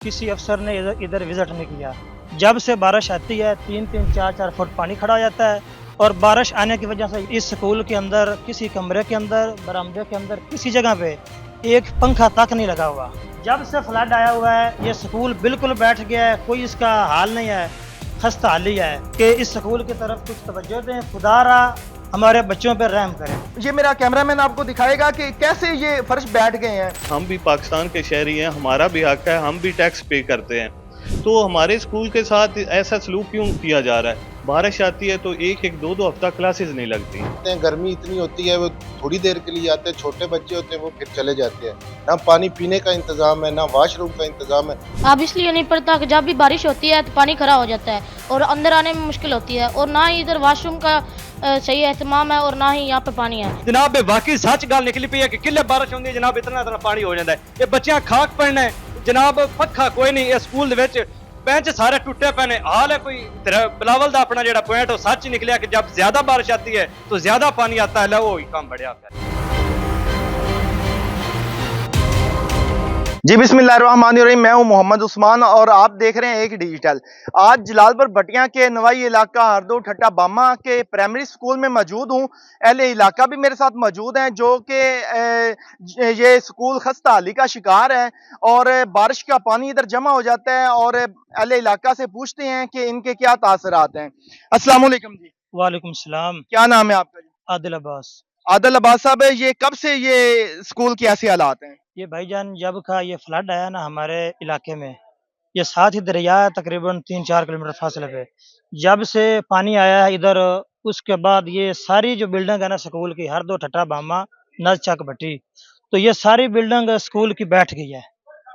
किसी अफसर ने इधर इधर विजिट नहीं किया। जब से बारिश आती है 3-3 4-4 फुट पानी खड़ा हो जाता है और बारिश आने की वजह से इस स्कूल के अंदर, किसी कमरे के अंदर, बरामदे के अंदर, किसी जगह पे एक पंखा तक नहीं लगा हुआ। जब से फ्लड आया हुआ है ये स्कूल बिल्कुल बैठ गया है, कोई इसका हाल नहीं है, खस्ता हाली है कि इस स्कूल की तरफ कुछ तवज्जो दें, खुदारा हमारे बच्चों पर रहम करें। ये मेरा कैमरामैन आपको दिखाएगा कि कैसे ये फर्श बैठ गए हैं। हम भी पाकिस्तान के शहरी हैं, हमारा भी हक है, हम भी टैक्स पे करते हैं, तो हमारे स्कूल के साथ ऐसा सलूक क्यों किया जा रहा है? बारिश आती है तो एक दो हफ्ता क्लासेस नहीं लगती। गर्मी इतनी होती है, वो थोड़ी देर के लिए आते हैं, छोटे बच्चे होते हैं वो फिर चले जाते हैं। ना पानी पीने का इंतजाम है, ना वॉशरूम का इंतजाम है। अब इसलिए नहीं पड़ता कि जब भी बारिश होती है तो पानी खड़ा हो जाता है और अंदर आने में मुश्किल होती है, और ना ही इधर वॉशरूम का सही एहतमाम है और ना ही यहाँ पे पानी है। जनाब बाकी सच गल निकली पी है कि किले बारिश होंगी जनाब इतना पानी हो जाता है। ये बच्चियां खाक पड़ना है जनाब, पक्खा कोई नहीं, स्कूल बेंच सारे टुटे पे ने। हाल है कोई बिलावल दा अपना जेड़ा पॉइंट सच ही निकलिया कि जब ज्यादा बारिश आती है तो ज्यादा पानी आता है, वो ही काम बढ़िया है। जी बिस्मिल्लाहिर्रहमानिर्रहीम, मैं हूं मोहम्मद उस्मान और आप देख रहे हैं एक डिजिटल। आज जलालपुर भटिया के नवाई इलाका हरदो ठट्टा बामा के प्राइमरी स्कूल में मौजूद हूं। अहले इलाका भी मेरे साथ मौजूद हैं जो कि ये स्कूल खस्ता हाली का शिकार है और बारिश का पानी इधर जमा हो जाता है और अहले इलाका से पूछते हैं कि इनके क्या तासरात हैं। अस्सलाम वालेकुम जी। वालेकुम सलाम। क्या नाम है आपका जी? आदिल अब्बास। आदिल अब्बास साहब, ये कब से ये स्कूल की ऐसी हालात हैं? ये भाईजान जब का ये फ्लड आया ना हमारे इलाके में, ये साथ ही दरिया है तकरीबन 3-4 किलोमीटर फासले पे। जब से पानी आया है इधर, उसके बाद ये सारी जो बिल्डिंग है ना स्कूल की, हर दो ठट्टा बामा नज चक भट्टी, तो ये सारी बिल्डिंग स्कूल की बैठ गई है।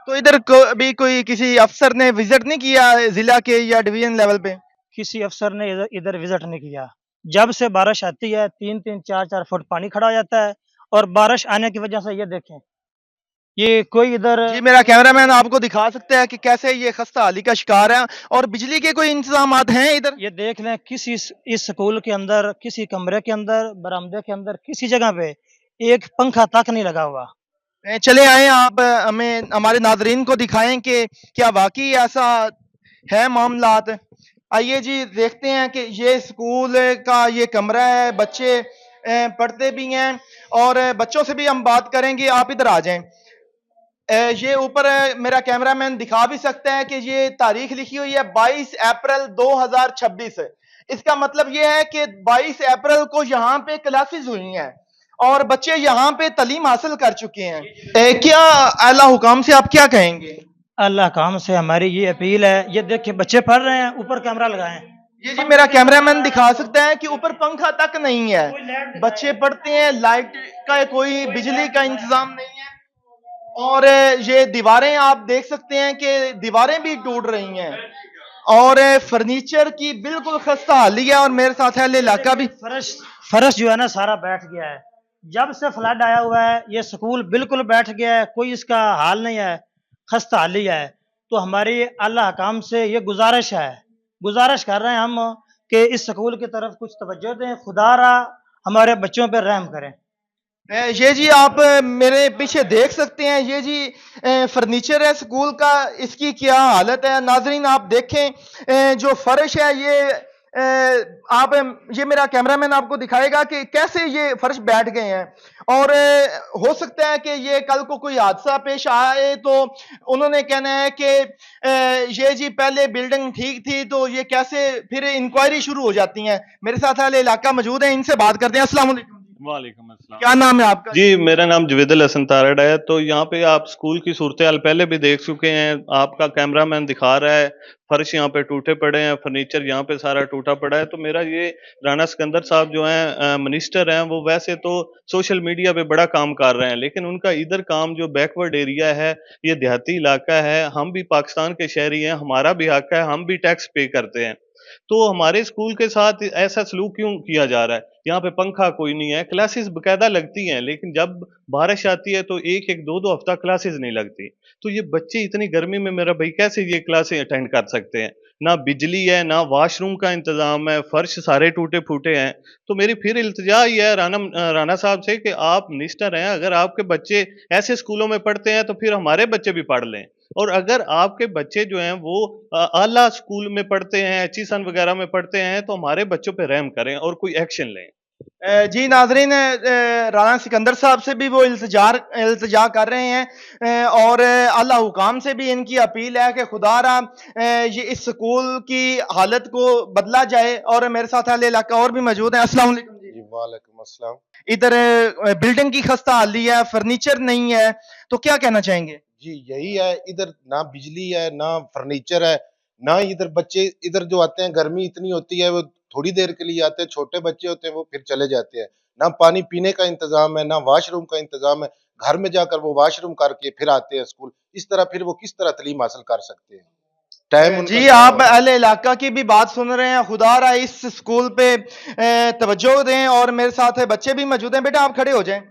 तो इधर भी कोई किसी अफसर ने विजिट नहीं किया जिला के या डिवीजन लेवल पे? किसी अफसर ने इधर इधर विजिट नहीं किया। जब से बारिश आती है 3-3 4-4 फुट पानी खड़ा हो जाता है और बारिश आने की वजह से ये देखें, ये कोई इधर। जी मेरा कैमरामैन आपको दिखा सकता है कि कैसे ये खस्ता हाली का शिकार है। और बिजली के कोई इंतजाम हैं इधर? ये देख लें, किसी इस स्कूल के अंदर, किसी कमरे के अंदर, बरामदे के अंदर, किसी जगह पे एक पंखा तक नहीं लगा हुआ। चले आए आप हमें हमारे नाजरीन को दिखाएं कि क्या वाकई ऐसा है मामलात। आइए जी देखते हैं कि ये स्कूल का ये कमरा है, बच्चे पढ़ते भी हैं और बच्चों से भी हम बात करेंगे। आप इधर आ जाएं। ये ऊपर मेरा कैमरामैन दिखा भी सकता है कि ये तारीख लिखी हुई है 22 अप्रैल 2026। इसका मतलब ये है कि 22 अप्रैल को यहाँ पे क्लासेस हुई हैं और बच्चे यहाँ पे तालीम हासिल कर चुके हैं। क्या आला हुकाम से आप क्या कहेंगे? अल्लाह काम से हमारी ये अपील है, ये देखिए बच्चे पढ़ रहे हैं, ऊपर कैमरा लगाएं। ये जी मेरा कैमरामैन दिखा सकता है कि ऊपर पंखा तक नहीं है, बच्चे पढ़ते हैं, लाइट का कोई बिजली का इंतजाम नहीं है और ये दीवारें आप देख सकते हैं कि दीवारें भी टूट रही हैं और फर्नीचर की बिल्कुल खस्ता हाली है। और मेरे साथ है इलाका भी फर्श जो है ना सारा बैठ गया है। जब से फ्लड आया हुआ है ये स्कूल बिल्कुल बैठ गया है, कोई इसका हाल नहीं है, खस्ता हाली है। तो हमारी अल्लाह काम से ये गुजारिश कर रहे हैं हम कि इस स्कूल की तरफ कुछ तवज्जो दें, खुदारा हमारे बच्चों पर रहम करें। ये जी आप मेरे पीछे देख सकते हैं, ये जी फर्नीचर है स्कूल का, इसकी क्या हालत है नाजरीन आप देखें। जो फर्श है ये आप ये मेरा कैमरामैन आपको दिखाएगा कि कैसे ये फर्श बैठ गए हैं और हो सकता है कि ये कल को कोई हादसा पेश आए तो उन्होंने कहना है कि ये जी पहले बिल्डिंग ठीक थी, तो ये कैसे फिर इंक्वायरी शुरू हो जाती है। मेरे साथ वाले इलाका मौजूद है, इनसे बात करते हैं। अस्सलाम वालेकुम। वालेकुम अस्सलाम। क्या नाम है आपका? जी मेरा नाम जवेदुल हसन तारड़ है। तो यहाँ पे आप स्कूल की सूरत हाल पहले भी देख चुके हैं, आपका कैमरामैन दिखा रहा है, फर्श यहाँ पे टूटे पड़े हैं, फर्नीचर यहाँ पे सारा टूटा पड़ा है। तो मेरा ये राना सिकंदर साहब जो हैं मिनिस्टर हैं, वो वैसे तो सोशल मीडिया पे बड़ा काम कर रहे हैं, लेकिन उनका इधर काम जो बैकवर्ड एरिया है, ये देहाती इलाका है, हम भी पाकिस्तान के शहरी हैं, हमारा भी हक है, हम भी टैक्स पे करते हैं, तो हमारे स्कूल के साथ ऐसा सलूक क्यों किया जा रहा है? यहाँ पे पंखा कोई नहीं है, क्लासेस बकायदा लगती हैं, लेकिन जब बारिश आती है तो एक दो हफ्ता क्लासेस नहीं लगती। तो ये बच्चे इतनी गर्मी में मेरा भाई कैसे ये क्लासें अटेंड कर सकते हैं? ना बिजली है, ना वॉशरूम का इंतजाम है, फर्श सारे टूटे फूटे हैं। तो मेरी फिर इल्तिजा ही है राना साहब से कि आप मिनिस्टर हैं, अगर आपके बच्चे ऐसे स्कूलों में पढ़ते हैं तो फिर हमारे बच्चे भी पढ़ लें। और अगर आपके बच्चे जो हैं वो आला स्कूल में पढ़ते हैं, एचईसन वगैरह में पढ़ते हैं, तो हमारे बच्चों पे रहम करें और कोई एक्शन लें। जी नाजरीन, राना सिकंदर साहब से भी वो इल्तिजा कर रहे हैं और आला हुकाम से भी इनकी अपील है कि खुदारा ये इस स्कूल की हालत को बदला जाए। और मेरे साथ अहले इलाका और भी मौजूद हैं। अस्सलाम वालेकुम जी। जी वालेकुम अस्सलाम। इधर बिल्डिंग की खस्ता हाली है, फर्नीचर नहीं है, तो क्या कहना चाहेंगे? जी यही है, इधर ना बिजली है ना फर्नीचर है, ना इधर बच्चे इधर जो आते हैं, गर्मी इतनी होती है वो थोड़ी देर के लिए आते हैं, छोटे बच्चे होते हैं वो फिर चले जाते हैं। ना पानी पीने का इंतजाम है, ना वॉशरूम का इंतजाम है, घर में जाकर वो वॉशरूम करके फिर आते हैं स्कूल। इस तरह फिर वो किस तरह तालीम हासिल कर सकते हैं? टाइम उनका जी ज़ाया आप हो रहा है। अहले इलाका की भी बात सुन रहे हैं। खुदारा इस स्कूल पे तवज्जो दें। और मेरे साथ है बच्चे भी मौजूद हैं। बेटा आप खड़े हो जाएं।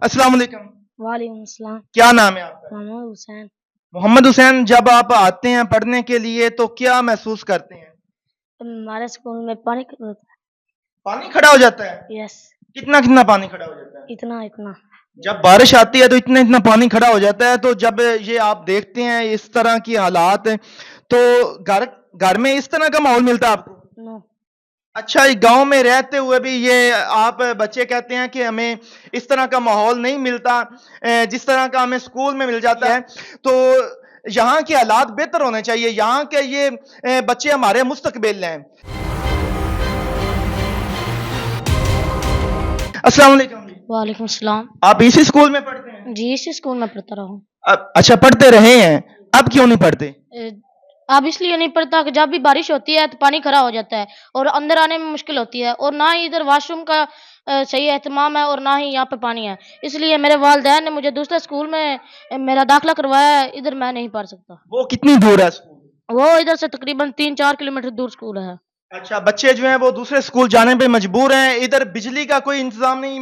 अस्सलाम वालेकुम। वालेकुम सलाम। क्या नाम है आपका? मोहम्मद हुसैन। मोहम्मद हुसैन। जब आप आते हैं पढ़ने के लिए तो क्या महसूस करते हैं? हमारे स्कूल में पानी होता पानी खड़ा हो जाता है? है। यस। कितना कितना पानी खड़ा हो जाता है? इतना इतना। जब बारिश आती है तो इतना इतना पानी खड़ा हो जाता है। तो जब ये आप देखते हैं इस तरह की हालात, तो घर घर में इस तरह का माहौल मिलता है आपको? नो। अच्छा, एक गांव में रहते हुए भी ये आप बच्चे कहते हैं कि हमें इस तरह का माहौल नहीं मिलता जिस तरह का हमें स्कूल में मिल जाता है। तो यहाँ के हालात बेहतर होने चाहिए। यहाँ के ये बच्चे हमारे मुस्तकबिल हैं। अस्सलाम वालेकुम जी। वालेकुम सलाम। आप इसी स्कूल में पढ़ते हैं? जी इसी स्कूल में पढ़ता रहा हूँ। अच्छा, पढ़ते रहे हैं। अब क्यों नहीं पढ़ते? अब इसलिए नहीं पढ़ता कि जब भी बारिश होती है तो पानी खड़ा हो जाता है और अंदर आने में मुश्किल होती है, और ना ही इधर वॉशरूम का सही एहतमाम है और ना ही यहाँ पे पानी है। इसलिए मेरे वालिदैन ने मुझे दूसरे स्कूल में मेरा दाखिला करवाया है। इधर मैं नहीं पढ़ सकता। वो कितनी दूर है स्कूल? वो इधर से तकरीबन 3-4 किलोमीटर दूर स्कूल है। अच्छा, बच्चे जो हैं वो दूसरे स्कूल जाने पे मजबूर हैं। इधर बिजली का कोई इंतजाम नहीं।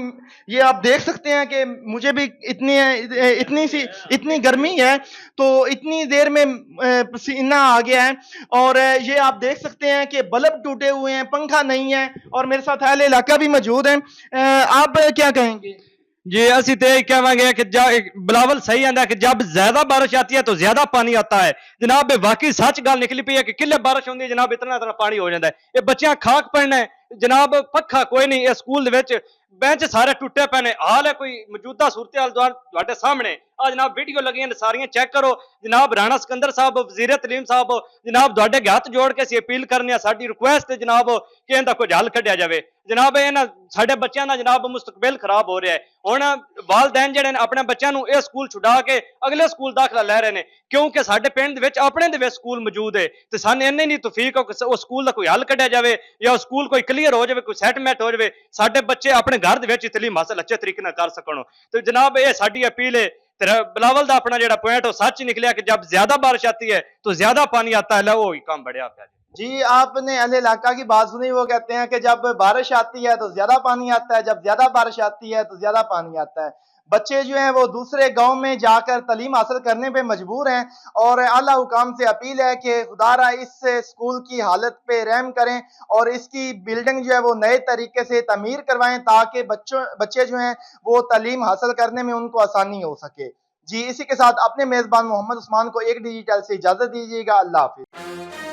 ये आप देख सकते हैं कि मुझे भी इतनी गर्मी है तो इतनी देर में पसीना आ गया है। और ये आप देख सकते हैं कि बल्ब टूटे हुए हैं, पंखा नहीं है। और मेरे साथ अहले इलाका भी मौजूद हैं। आप क्या कहेंगे? जी ਅਸੀਂ ਤੇ ਇਹ ਕਹਾਂਗੇ ਕਿ ਬਿਲਾਵਲ ਸਹੀ ਆਂਦਾ ਕਿ ਜਬ ਜ਼ਿਆਦਾ ਬਾਰਿਸ਼ ਆती है तो ज्यादा पानी आता है। जनाब वाकई सच गल निकली पई है कि किले बारिश होंदी है जनाब इतना इतना पानी हो जाता है। ये बच्चियां खाक पड़ना है जनाब, पक्खा कोई नहीं। ये स्कूल दे विच बेंच सारे टुटे पे ने। हाल है कोई मौजूदा सूरत हाल तुहाडे सामने आ जनाब वीडियो लगियां ने सारियां चेक करो। जनाब राणा सिकंदर साहब, वजीर तलीम साहब, जनाब तुहाडे अगे हथ जोड़ के असीं अपील करने साडी रिक्वेस्ट है जनाब कि इहदा कोई हल कढिया जावे। जनाब इन्हां साडे बच्चियां दा जनाब मुस्तकबिल खराब हो रहा है। हुण वालदैन जिहड़े ने अपने बच्चों नूं इह स्कूल छुड़ा के अगले स्कूल दाखला लै रहे ने, क्योंकि साडे पिंड दे विच अपने दे विच स्कूल मौजूद है। ते सानूं इन्नी नहीं तौफीक हो कि उस स्कूल दा कोई हल कढिया जावे या उस स्कूल कोई क्लीयर हो जावे, कोई सैटलमेंट हो जावे, साडे बच्चे अपने घर दे विच तलीम हासिल अच्छे तरीके नाल कर सकण। तो जनाब ये साडी अपील है। बिलावल का अपना जो पॉइंट वो सच निकलिया कि जब ज्यादा बारिश आती है तो ज्यादा पानी आता है। वो ही काम बढ़िया पे जी आपने अहले इलाका की बात सुनी। वो कहते हैं कि जब बारिश आती है तो ज्यादा पानी आता है, जब ज्यादा बारिश आती है तो ज्यादा पानी आता है। बच्चे जो हैं वो दूसरे गांव में जाकर तालीम हासिल करने पे मजबूर हैं। और आला हुकाम से अपील है कि खुदारा इस स्कूल की हालत पे रहम करें और इसकी बिल्डिंग जो है वो नए तरीके से तमीर करवाएं ताकि बच्चे जो हैं वो तालीम हासिल करने में उनको आसानी हो सके। जी इसी के साथ अपने मेजबान मोहम्मद उस्मान को एक डिजिटल से इजाजत दीजिएगा। अल्लाह हाफिज।